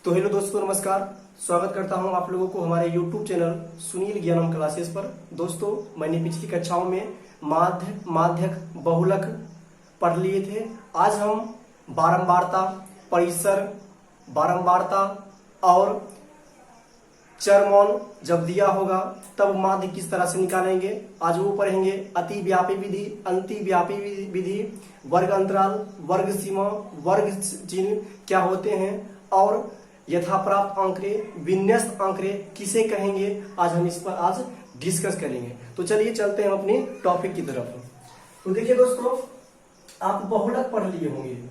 तो हेलो दोस्तों, नमस्कार। स्वागत करता हूं आप लोगों को हमारे YouTube चैनल सुनील ज्ञानम क्लासेस पर। दोस्तों, मैंने पिछली कक्षाओं में माध्यक बहुलक पढ़ लिए थे। आज हम बारंबारता, परिसर, बारंबारता और चरमौन जब दिया होगा तब माध्य किस तरह से निकालेंगे, आज वो पढ़ेंगे। अतिव्यापी विधि, अंतिव्यापी विधि, वर्ग अंतराल, वर्ग सीमा, वर्ग चिन्ह क्या होते हैं और यथाप्राप्त आंकड़े, विन्यस्त आंकड़े किसे कहेंगे, आज हम इस पर आज डिस्कस करेंगे। तो चलिए चलते हैं अपने टॉपिक की तरफ। तो देखिए दोस्तों, आप बहुलक पढ़ लिए होंगे,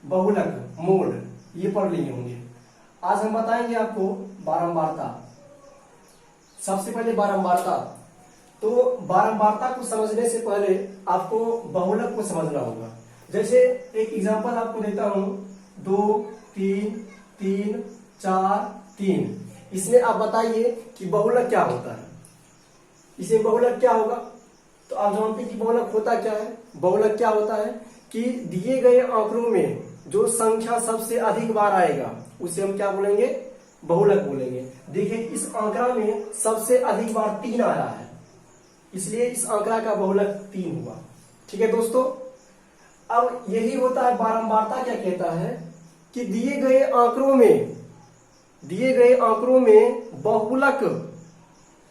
बहुलक, मोड ये पढ़ लिए होंगे। आज हम बताएंगे आपको बारंबारता। सबसे पहले बारंबारता, तो बारंबारता को समझने से पहले आपको बहुलक को समझना होगा। जैसे एक एग्जांपल आपको देता हूं, 2 3 3 4 3। इसमें आप बताइए कि बहुलक क्या होता है, इसमें बहुलक क्या होगा। तो आप जानते हैं कि बहुलक होता क्या है। बहुलक क्या होता है कि दिए गए आंकड़ों में जो संख्या सबसे अधिक बार आएगा उसे हम क्या बोलेंगे, बहुलक बोलेंगे। देखिए, इस आंकड़ा में सबसे अधिक बार 3 आया है, इसलिए इस आंकड़ा का बहुलक 3 हुआ। ठीक है दोस्तों, अब यही होता है बारंबारता। क्या कहता है कि दिए गए आंकड़ों में बहुलक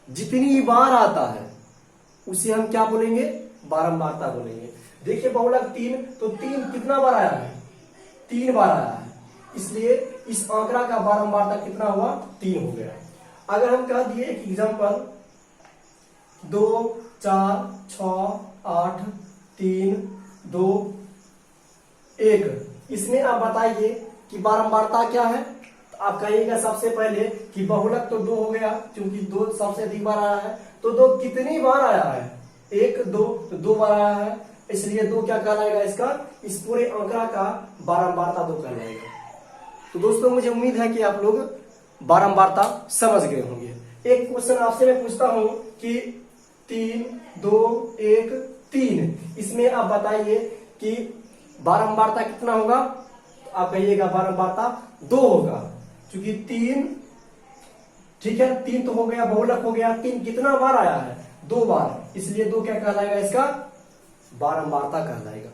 जितनी बार आता है उसे हम क्या बोलेंगे, बारंबारता बोलेंगे। देखिए, बहुलक 3, तो 3 कितना बार आया है, 3 बार आया है, इसलिए इस आंकड़ा का बारंबारता कितना हुआ, 3 हो गया। अगर हम कह दिए एक एग्जांपल, 2 4 6 8 3 2 1, इसमें आप बताइए कि बारंबारता क्या है। तो आप कहिएगा सबसे पहले कि बहुलक तो 2 हो गया, क्योंकि 2 सबसे अधिक बार आया है। तो 2 कितनी बार आया है, 1 2, तो 2 बार आया है, इसलिए 2 क्या कहलाएगा, इसका इस पूरे आंकड़ा का बारंबारता 2 कहलाएगा। तो दोस्तों, मुझे उम्मीद है कि आप लोग बारंबारता समझ गए होंगे। एक क्वेश्चन आपसे मैं पूछता हूं कि 3 2 1 3, इसमें आप बताइए कि बारंबारता कितना होगा। तो आप कहिएगा बारंबारता 2 होगा, क्योंकि 3, ठीक है, 3 तो हो गया, बहुलक हो गया। 3 कितना बार आया है, 2 बार, इसलिए 2 क्या कहलाएगा, इसका बारंबारता कहलाएगा।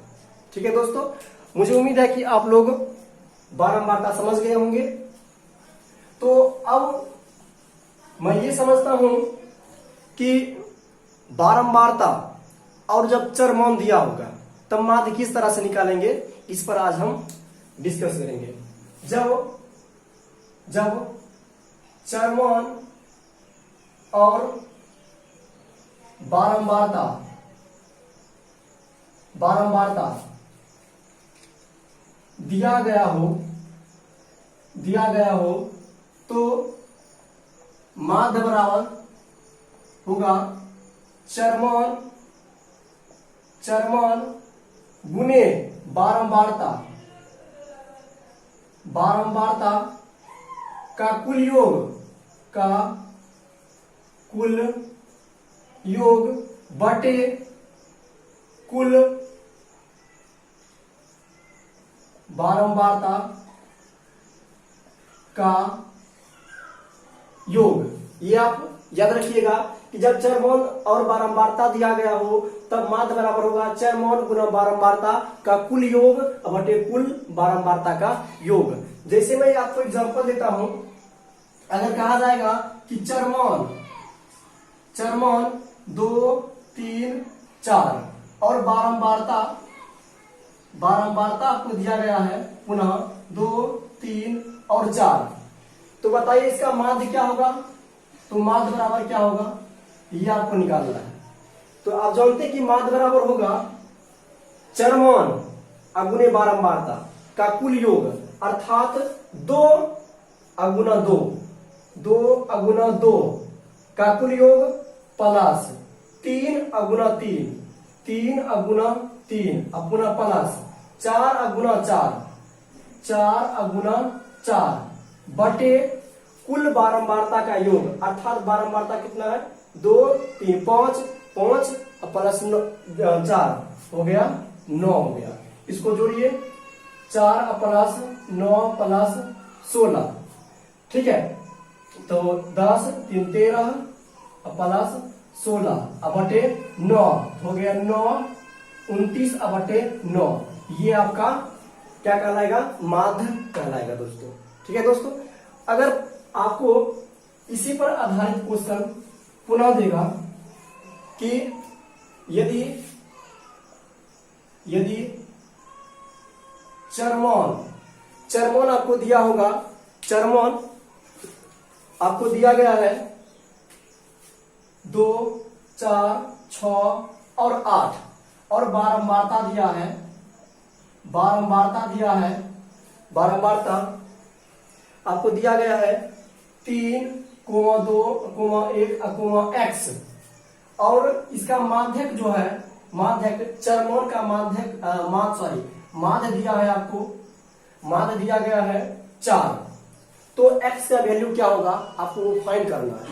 ठीक है दोस्तों, मुझे उम्मीद है कि आप लोग बारंबारता समझ गए होंगे। तो अब मैं ये समझता हूं कि बारंबारता और जब चरमौन दिया होगा तब माध्य किस तरह से निकालेंगे, इस पर आज हम डिस्कस करेंगे। जब चरमौन और बारंबारता दिया गया हो तो माध्य बराबर होगा चरमौन गुने बारंबारता का कुल योग बटे कुल बारंबारता का योग। ये आप याद रखिएगा कि जब चरमौन और बारंबारता दिया गया हो तब माध्य बराबर होगा चरमौन गुना बारंबारता का कुल योग बटे कुल बारंबारता का योग। जैसे मैं आपको एग्जांपल देता हूं, अगर कहा जाएगा कि चरमौन 2 3 4 और बारंबारता आपको दिया गया है पुनः 2 3 और 4, तो बताइए इसका माध्य क्या होगा। तो माध्य बराबर क्या होगा, ये आपको निकालना है। तो आप जानते हैं कि माध्य बराबर होगा चरमौन अगुने बारंबारता का कुल योग, अर्थात 2 अगुना 2 का कुल योग प्लस 3 अगुना 3 अगुना 3 पुनः प्लस 4 अगुना 4 बटे कुल बारंबारता का योग, अर्थात बारंबारता कितना है, 2 3 5 प्लस 4 हो गया 9 हो गया। इसको जोड़िए, 4 प्लस 9 प्लस 16 ठीक है, तो 10 3 13 प्लस 16 अब बटे 9 हो गया 9 29 अब बटे 9। ये आपका क्या कहलाएगा, माध्य कहलाएगा दोस्तों। ठीक है दोस्तों, अगर आपको इसी पर आधारित क्वेश्चन पुनः देगा कि यदि चरमोन आपको दिया होगा, चरमोन आपको दिया गया है 2 4 6 और 8 और बारंबारता दिया है, बारंबारता आपको दिया गया है 3, 2, 1, x और इसका माध्यक जो है, माध्यक चरमोन का माध्यक माध्य दिया है आपको, माध्य दिया गया है 4। तो x का वैल्यू क्या होगा आपको वो फाइंड करना है।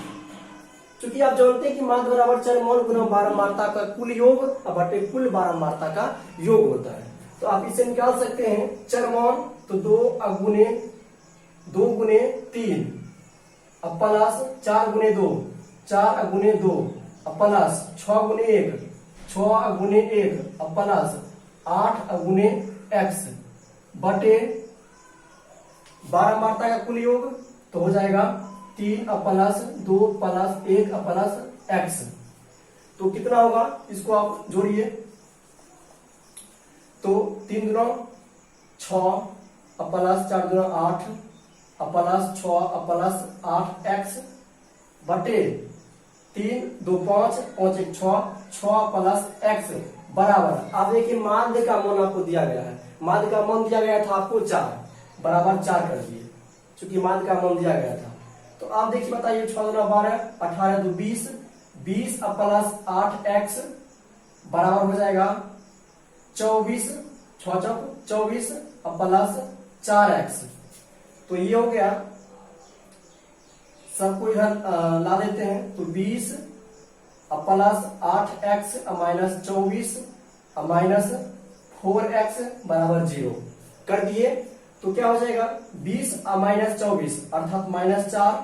क्योंकि आप जानते हैं कि माध्य बराबर चरमोन गुना बारंबारता का कुल योग बटे कुल बारंबारता का योग होता है। तो आप इसे निकाल सकते हैं, चरमोन तो 2 गुने 3 अब प्लस 4 गुने 2 अब प्लस 6 गुने 1 अब प्लस 8 गुने x बटे बारंबारता का कुल योग तो हो जाएगा 3 अब प्लस 2 प्लस 1 अब प्लस x। तो कितना होगा, इसको आप जोड़िए, तो 3 दूना 6 अब प्लस 4 दूना 8 अब प्लस 6 अब प्लस 8x बटे 3 2 5 5 1 6 प्लस x बराबर। आप देखिए माध्य का मान आपको दिया गया है, माध्य का मान दिया गया था आपको 4 बराबर 4 कर दिए, चूंकि माध्य का मान दिया गया था। तो आप देखिए बताइए 6 दूना 12 18 2 20 अब प्लस 8x बराबर हो जाएगा 24 6 चौक 24 अब प्लस 4x। तो ये हो गया, सबको इधर ला देते हैं, तो 20 अब प्लस 8x माइनस 24 अब माइनस 4x बराबर 0 कर दिए। तो क्या हो जाएगा 20 अब माइनस 24 अर्थात माइनस 4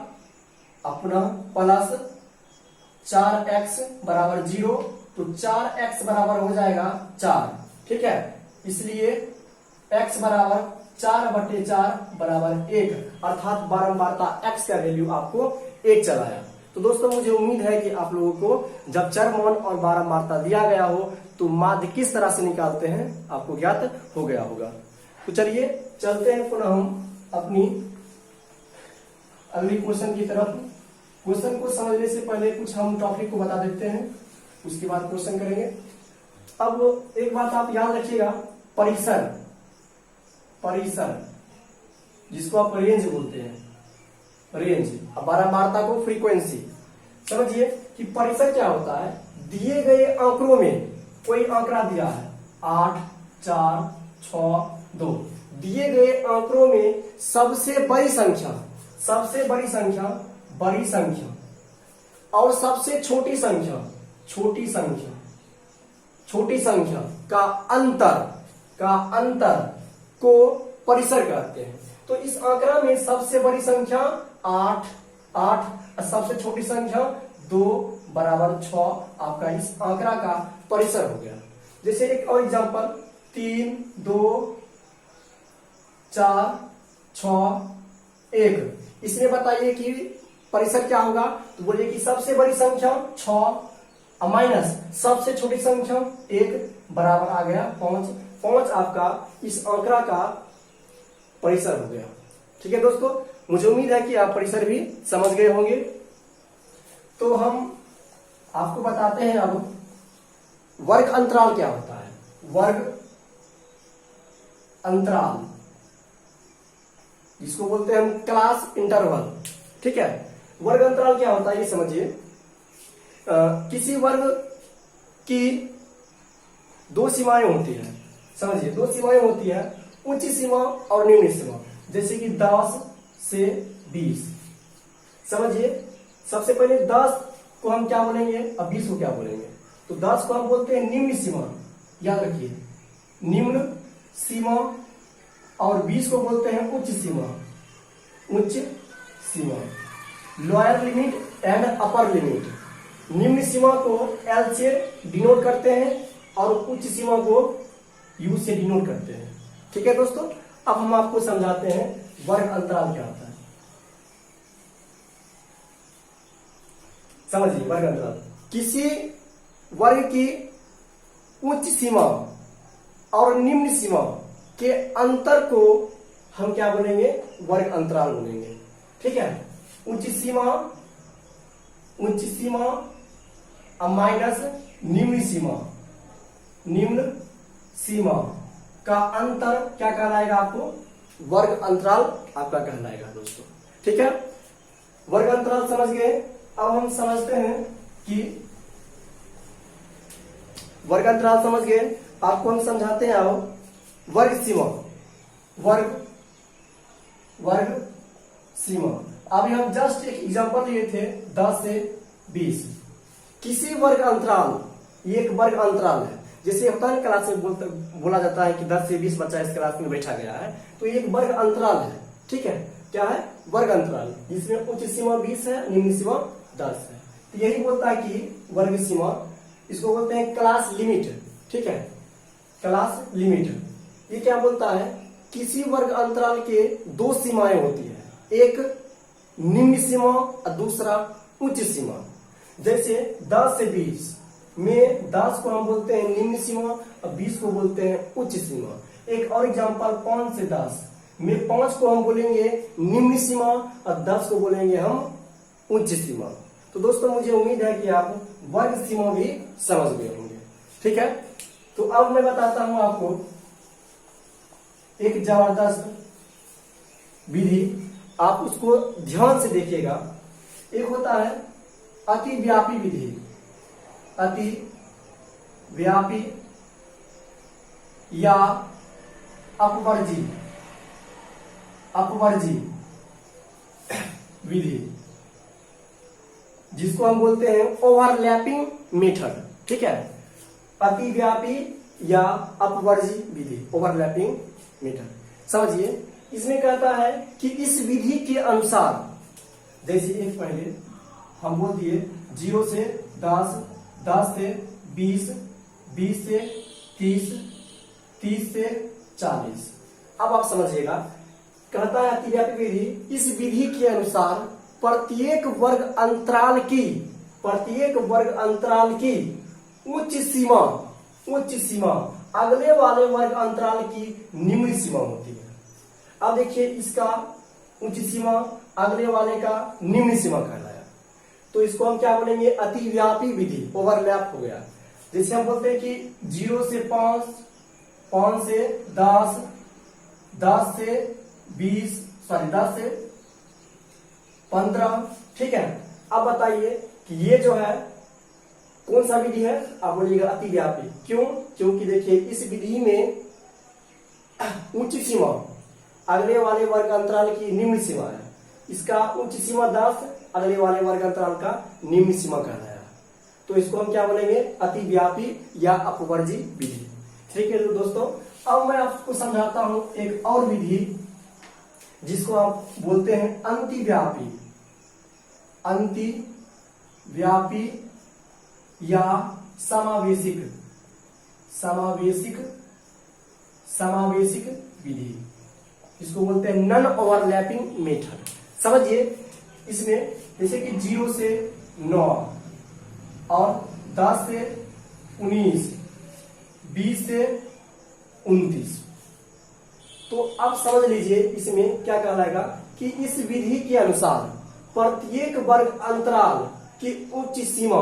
अब पुनः प्लस 4x बराबर 0। तो 4x बराबर हो जाएगा 4। ठीक है, इसलिए x बराबर 4/4 बराबर 1 अर्थात बारंबारता x का वैल्यू आपको 1 चलाया। तो दोस्तों मुझे उम्मीद है कि आप लोगों को जब चरमोन और बारंबारता दिया गया हो तो माध्य किस तरह से निकालते हैं आपको ज्ञात हो गया होगा। तो चलिए चलते हैं पुनः हम अपनी अगली क्वेश्चन की तरफ। क्वेश्चन को समझने से पहले कुछ हम टॉपिक को बता देते हैं, उसके बाद क्वेश्चन करेंगे। अब एक बात आप याद रखिएगा, परिसर जिसको आप रेंज बोलते हैं, रेंज, अब बारंबारता को फ्रीक्वेंसी। समझिए कि परिसर क्या होता है, दिए गए आंकड़ों में कोई आंकड़ा दिया है 8 4 6 2, दिए गए आंकड़ों में सबसे बड़ी संख्या और सबसे छोटी संख्या का अंतर को परिसर कहते हैं। तो इस आंकड़ा में सबसे बड़ी संख्या 8 सबसे छोटी संख्या 2 बराबर 6 आपका इस आंकड़ा का परिसर हो गया। जैसे एक और एग्जांपल 3 2 4 6 1, इसमें बताइए कि परिसर क्या होगा। तो बोलिए कि सबसे बड़ी संख्या 6 माइनस सबसे छोटी संख्या 1 बराबर आ गया 5 आपका इस आंकड़ा का परिसर हो गया। ठीक है दोस्तों, मुझे उम्मीद है कि आप परिसर भी समझ गए होंगे। तो हम आपको बताते हैं अब वर्ग अंतराल क्या होता है। वर्ग अंतराल जिसको बोलते हैं हम क्लास इंटरवल। ठीक है, वर्ग अंतराल क्या होता है ये समझिए। किसी वर्ग की 2 सीमाएं होती है, समझिए 2 सीमाएं होती है, उच्च सीमा और निम्न सीमा। जैसे कि 10 से 20। समझिए सबसे पहले 10 को हम क्या बोलेंगे और 20 को क्या बोलेंगे। तो 10 को हम बोलते हैं निम्न सीमा, याद रखिए निम्न सीमा, और 20 को बोलते हैं उच्च सीमा, उच्च सीमा। Lower limit and upper limit, निम्न सीमा को L से डिनोट करते हैं और उच्च सीमा को U से डिनोट करते हैं। ठीक है दोस्तों, अब हम आपको समझाते हैं वर्ग अंतराल क्या होता है। समझिए, वर्ग अंतराल किसी वर्ग की उच्च सीमा और निम्न सीमा के अंतर को हम क्या बोलेंगे, वर्ग अंतराल बोलेंगे। ठीक है, उच्च सीमा माइनस निम्न सीमा का अंतर क्या कहलाएगा आपको, वर्ग अंतराल आपका कहलाएगा दोस्तों। ठीक है, वर्ग अंतराल समझ गए। अब हम समझते हैं कि वर्ग अंतराल समझ गए, आपको हम समझाते हैं अब वर्ग सीमा। वर्ग सीमा, अभी हम जस्ट एक एग्जांपल लिए थे 10 से 20। किसी वर्ग अंतराल, ये एक वर्ग अंतराल है, जैसे होता है क्लास में बोला जाता है कि 10 से 20 बच्चा इस क्लास में बैठा गया है, तो ये एक वर्ग अंतराल है। ठीक है, क्या है, वर्ग अंतराल, जिसमें उच्च सीमा 20 है, निम्न सीमा 10 है। तो यही बोलता है कि वर्ग सीमा, इसको बोलते हैं क्लास लिमिट। ठीक है, क्लास लिमिट ये क्या बोलता है, किसी वर्ग अंतराल के दो सीमाएं होती है, एक निम्न सीमा और दूसरा उच्च सीमा। जैसे 10 से 20 में 10 को हम बोलते हैं निम्न सीमा और 20 को बोलते हैं उच्च सीमा। एक और एग्जांपल 5 से 10 में 5 को हम बोलेंगे निम्न सीमा और 10 को बोलेंगे हम उच्च सीमा। तो दोस्तों मुझे उम्मीद है कि आप वर्ग सीमा भी समझ गए होंगे। ठीक है, तो अब मैं बताता हूं आपको एक जबरदस्त विधि, आप उसको ध्यान से देखिएगा। एक होता है अतिव्यापी विधि, अतिव्यापी या अपवर्जी विधि, जिसको हम बोलते हैं ओवरलैपिंग मेथड। ठीक है, अतिव्यापी या अपवर्जी विधि, ओवरलैपिंग मेथड। समझिए, इसमें कहता है कि इस विधि के अनुसार, जैसे एक पहले हम बोल दिए 0 से 10, 10 से 20, 20 से 30, 30 से 40। अब आप समझिएगा, कहता है अतिव्यापी विधि, इस विधि के अनुसार प्रत्येक वर्ग अंतराल की उच्च सीमा अगले वाले वर्ग अंतराल की निम्न सीमा होती है। अब देखिए, इसका उच्च सीमा अगले वाले का निम्न सीमा कहलाया, तो इसको हम क्या बोलेंगे, अतिव्यापी विधि, ओवरलैप हो गया। जैसे हम बोलते हैं कि 0 से 5, 5 से 10, 10 से 20, 10 से 15। ठीक है, अब बताइए कि ये जो है कौन सा विधि है, आप बोलिएगा अतिव्यापी। क्यों? क्योंकि देखिए इस विधि में उच्च सीमा अगले वाले वर्ग अंतराल की निम्न सीमा है, इसका उच्च सीमा 10, अगले वाले वर्ग अंतराल का निम्न सीमा कहलाया, तो इसको हम क्या बोलेंगे, अतिव्यापी या अपवर्जी विधि। ठीक है दोस्तों, अब मैं आपको समझाता हूं एक और विधि, जिसको आप बोलते हैं अंतिव्यापी या समावेशिक विधि, इसको बोलते हैं नॉन ओवरलैपिंग मेथड। समझिए, इसमें जैसे कि 0 से 9 और 10 से 19, 20 से 29, तो अब समझ लीजिए इसमें क्या कहलाएगा कि इस विधि के अनुसार प्रत्येक वर्ग अंतराल की उच्च सीमा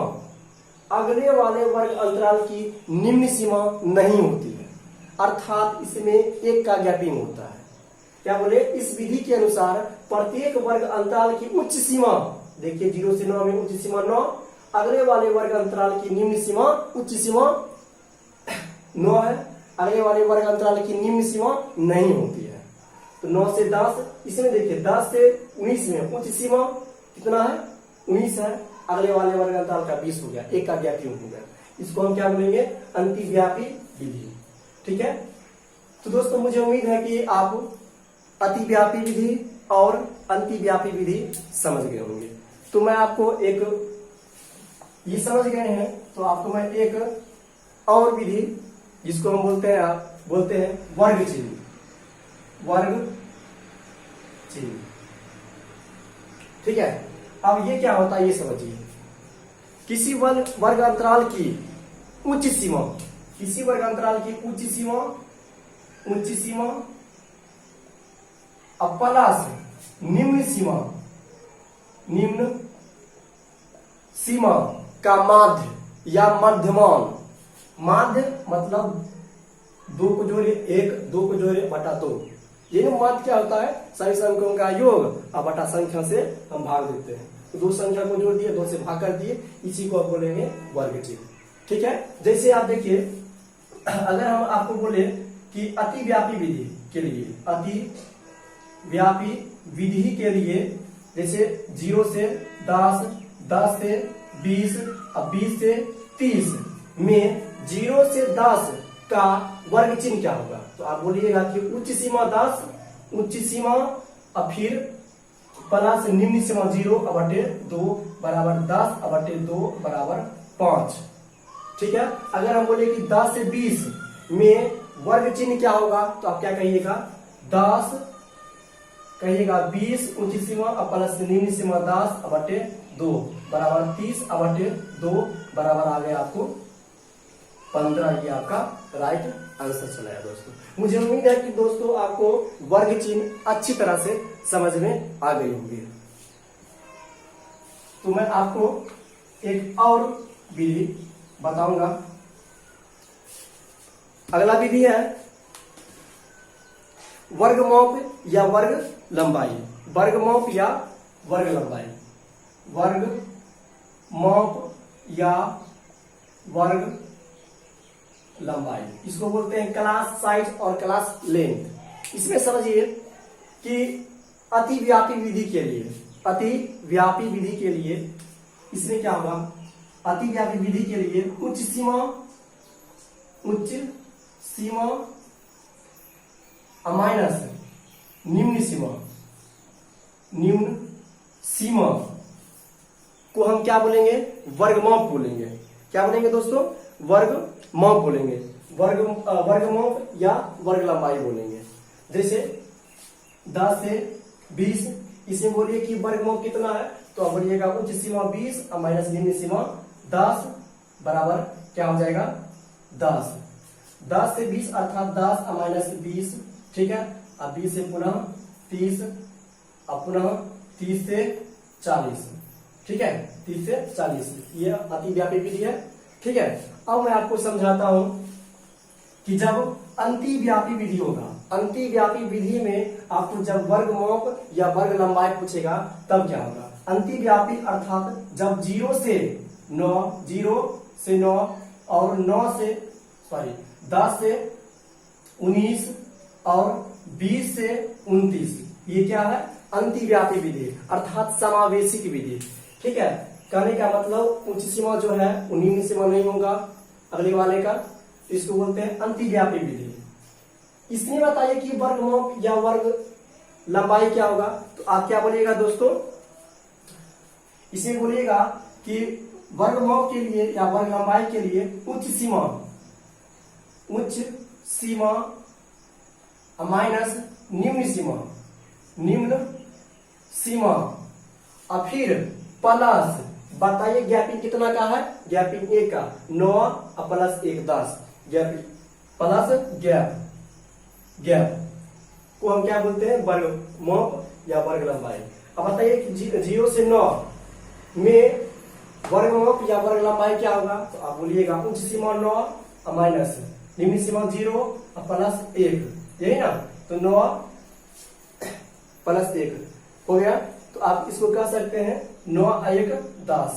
अगले वाले वर्ग अंतराल की निम्न सीमा नहीं होती है, अर्थात इसमें एक का गैपिंग होता है। क्या बोले, इस विधि के अनुसार प्रत्येक वर्ग अंतराल की उच्च सीमा, देखिए 0 से 9 में उच्च सीमा 9, अगले वाले वर्ग अंतराल की निम्न सीमा, उच्च सीमा 9 है, अगले वाले वर्ग अंतराल की निम्न सीमा नहीं होती है। तो 9 से 10, इसमें देखिए 10 से 19 में उच्च सीमा कितना है, 19 है, अगले वाले वर्ग अंतराल का 20 हो गया, एक का गैपिंग हो गया, इसको हम क्या बोलेंगे, अंतिव्यापी विधि। ठीक है, तो दोस्तों मुझे उम्मीद है कि आप अतिव्यापी विधि और अतिव्यापी विधि समझ गए होंगे। तो मैं आपको एक, ये समझ गए हैं तो आपको मैं एक और विधि, जिसको हम बोलते हैं वर्ग चिन्ह, वर्ग चिन्ह। ठीक है, अब ये क्या होता है ये समझिए। किसी वर्ग अंतराल की उच्च सीमा, किसी वर्ग अंतराल की उच्च सीमा प्लस निम्न सीमा का माध्य या मध्यमान, माध्य मतलब 2 को जोड़े 1, 2 को जोड़े बटा 2। ये माध्य क्या होता है? सभी संख्याओं का योग और बटा संख्या से हम भाग देते हैं। तो 2 संख्या को जोड़ दिए, 2 से भाग कर दिए, इसी को आप बोलेंगे वर्ग चिन्ह। ठीक है, जैसे आप देखिए, अगर हम आपको बोले कि अतिव्यापी विधि के लिए, अतिव्यापी विधि के लिए, जैसे 0 से 10, 10 से 20 और 20 से 30 में 0 से 10 का वर्ग चिन्ह क्या होगा? तो आप बोलिएगा कि उच्च सीमा 10, उच्च सीमा और फिर प्लस निम्न सीमा 0/2 बराबर 10/2 बराबर 5। ठीक है, अगर हम बोले कि 10 से 20 में वर्ग चिन्ह क्या होगा, तो आप क्या कहिएगा? 10 कहिएगा 20 उच्च सीमा और प्लस निम्न सीमा 10/2 बराबर 30/2 बराबर आ गया आपको 15। ये आपका राइट आंसर चला है दोस्तों। मुझे उम्मीद है कि दोस्तों आपको वर्ग चिन्ह अच्छी तरह से समझ में आ गई होगी। तो मैं आपको एक और विधि बताऊंगा। अगला विधि है वर्गमाप या वर्ग लंबाई, वर्गमाप या वर्ग लंबाई, वर्गमाप या वर्ग लंबाई, इसको बोलते हैं क्लास साइज और क्लास लेंथ। इसमें समझिए कि अतिव्यापी विधि के लिए, अतिव्यापी विधि के लिए इसमें क्या होगा? अतिव्यापी विधि के लिए उच्च सीमा माइनस निम्न सीमा को हम क्या बोलेंगे? वर्गमाप बोलेंगे। क्या बोलेंगे दोस्तों? वर्गमाप बोलेंगे, वर्गमाप या वर्ग लंबाई बोलेंगे। जैसे 10 से 20, इसमें बोलिए कि वर्गमाप कितना है, तो आप बोलिएगा उच्च सीमा 20 और माइनस निम्न सीमा 10 बराबर क्या हो जाएगा? 10। 10 से 20 अर्थात 10 और माइनस 20। ठीक है, अब 20 से पुनः 30 और पुनः 30 से 40। ठीक है, 30 से 40 ये अतिव्यापी विधि है। ठीक है, अब मैं आपको समझाता हूं कि जब अतिव्यापी विधि होगा, अतिव्यापी विधि में आपको जब वर्गमाप या वर्ग लंबाई पूछेगा तब क्या होगा? अतिव्यापी अर्थात जब 0 से 9 और 10 से 19 और 20 से 29, ये क्या है? अतिव्यापी विधि अर्थात समावेशिक विधि। ठीक है, कहने का मतलब उच्च सीमा जो है वो निम्न सीमा नहीं होगा अगले वाले का, तो इसको बोलते हैं अतिव्यापी विधि। इसमें बताइए कि वर्गमाप या वर्ग लंबाई क्या होगा, तो आप क्या बोलिएगा दोस्तों? इसे बोलिएगा कि वर्गमाप के लिए या वर्ग लंबाई के लिए उच्च सीमा माइनस निम्न सीमा और फिर प्लस, बताइए गैपिंग कितना का है? गैपिंग 1 का, 9 और प्लस 1 10, गैपिंग प्लस गैप को हम क्या बोलते हैं? वर्गमाप या वर्ग लंबाई। अब बताइए कि 0 से 9 में वर्गमाप या वर्ग लंबाई क्या होगा, तो आप बोलिएगा उच्च सीमा 9 और माइनस निम्न सीमा 0 और प्लस 1, यही ना? तो 9 प्लस 1 हो गया। तो आप इसको कह सकते हैं 9 और 1 10,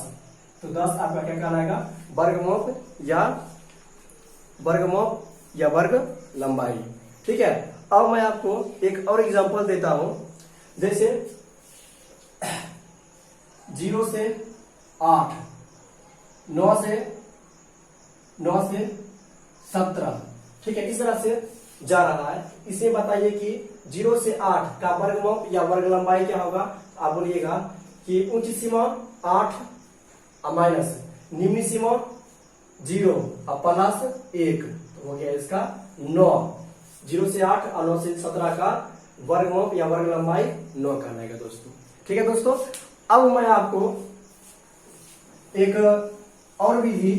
तो 10 आपका क्या कहलाएगा? वर्गमाप या वर्ग लंबाई। ठीक है, अब मैं आपको एक और एग्जांपल देता हूं। जैसे 0 से 8, 9 से 17, ठीक है, इस तरह से जा रहा है। इसे बताइए कि 0 से 8 का वर्ग माप या वर्ग लंबाई क्या होगा? आप बोलिएगा कि ऊंची सीमा 8 माइनस निम्न सीमा 0 और प्लस 1, तो हो गया इसका 9। 0 से 8 और 9 से 17 का वर्गमूल या वर्ग लंबाई 9 कहलाएगा दोस्तों। ठीक है दोस्तों, अब मैं आपको एक और विधि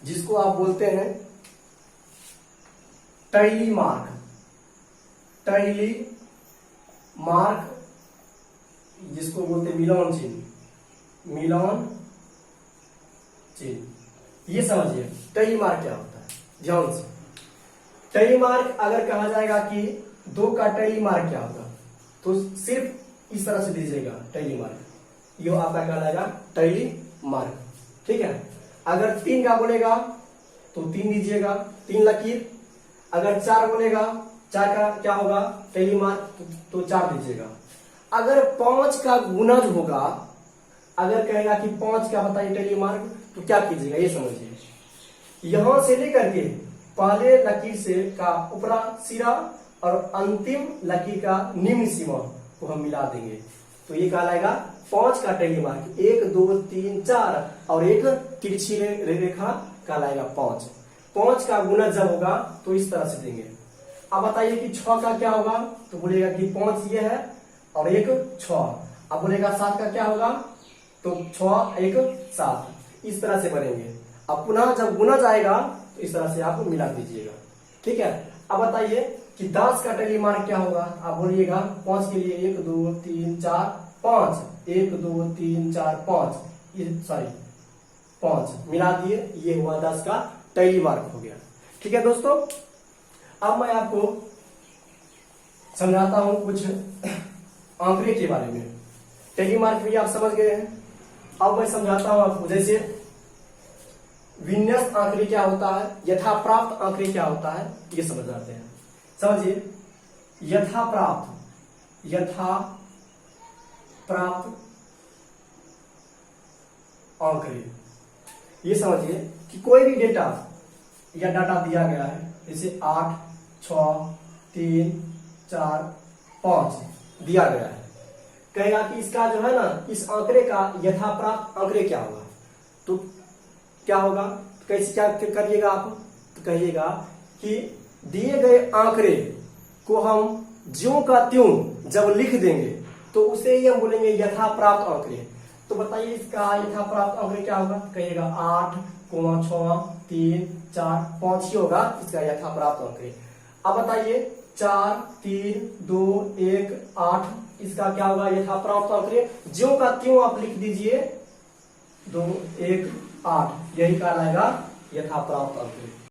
जिसको आप बोलते हैं टैली मार्क, टैली मार्क जिसको बोलते हैं मिलान चिन्ह, मिलान चिन्ह, ये समझिए टैली मार्क क्या होता है। ध्यान से, टैली मार्क अगर कहा जाएगा कि 2 का टैली मार्क क्या होगा, तो सिर्फ इस तरह से दीजिएगा टैली मार्क, ये आपका कहलाएगा टैली मार्क। ठीक है, अगर 3 का बोलेगा तो 3 दीजिएगा, 3 लकीर। अगर 4 बोलेगा, 4 का क्या होगा टैली मार्क, तो 4 दीजिएगा। अगर 5 का गुणज होगा, अगर कहेगा कि 5 का बताइए टैली मार्क, तो क्या कीजिएगा ये समझिए। यहां से लेकर के पहले लकीर से का ऊपरा सिरा और अंतिम लकीर का निम्न सीमा को हम मिला देंगे, तो ये कहलाएगा 5 का टैली मार्क। 1 2 3 4 और एक तिरछी रेखा कहलाएगा 5। 5 का गुणज जब होगा तो इस तरह से देंगे। अब बताइए कि 6 का क्या होगा, तो बोलेगा कि 5 ये है और एक 6। अब बोलेगा 7 का क्या होगा, तो 6 एक 7, इस तरह से बनेंगे। अब पुनः जब गुना जाएगा तो इस तरह से आप मिला दीजिएगा। ठीक है, अब बताइए कि 10 का टैली मार्क क्या होगा, आप बोलिएगा 5 के लिए 1 2 3 4 5, 1 2 3 4 5, सॉरी 5 मिला दिए, ये हुआ 10 का टैली मार्क हो गया। ठीक है दोस्तों, अब मैं आपको समझाता हूं कुछ आंकड़े के बारे में। टैली मार्क भी आप समझ गए हैं, अब मैं समझाता हूं आपको। जैसे विन्यास आंकड़े क्या होता है, यथा प्राप्त आंकड़े क्या होता है, ये समझ आते हैं। समझिए, यथा प्राप्त आंकड़े, ये समझिए कि कोई भी डेटा या डाटा दिया गया है, जैसे 8 6 3 4 5 दिया गया है, कहेगा कि इसका जो है ना, इस आंकड़े का यथा प्राप्त आंकड़े क्या होगा, तो क्या होगा, कैसे क्या करिएगा आप, तो कहिएगा कि दिए गए आंकड़े को हम ज्यों का त्यों जब लिख देंगे तो उसे ही हम बोलेंगे यथा प्राप्त आंकड़े। तो बताइए इसका यथा प्राप्त आंकड़े क्या होगा, कहिएगा 8 6 3 4 5 ही होगा इसका यथा प्राप्त आंकड़े। अब बताइए 4 3 2 1 8, इसका क्या होगा यथा प्राप्त आंकड़े, ज्यों का त्यों आप लिख दीजिए 2 1 8, यही कहलाएगा यथा प्राप्त आंकड़े।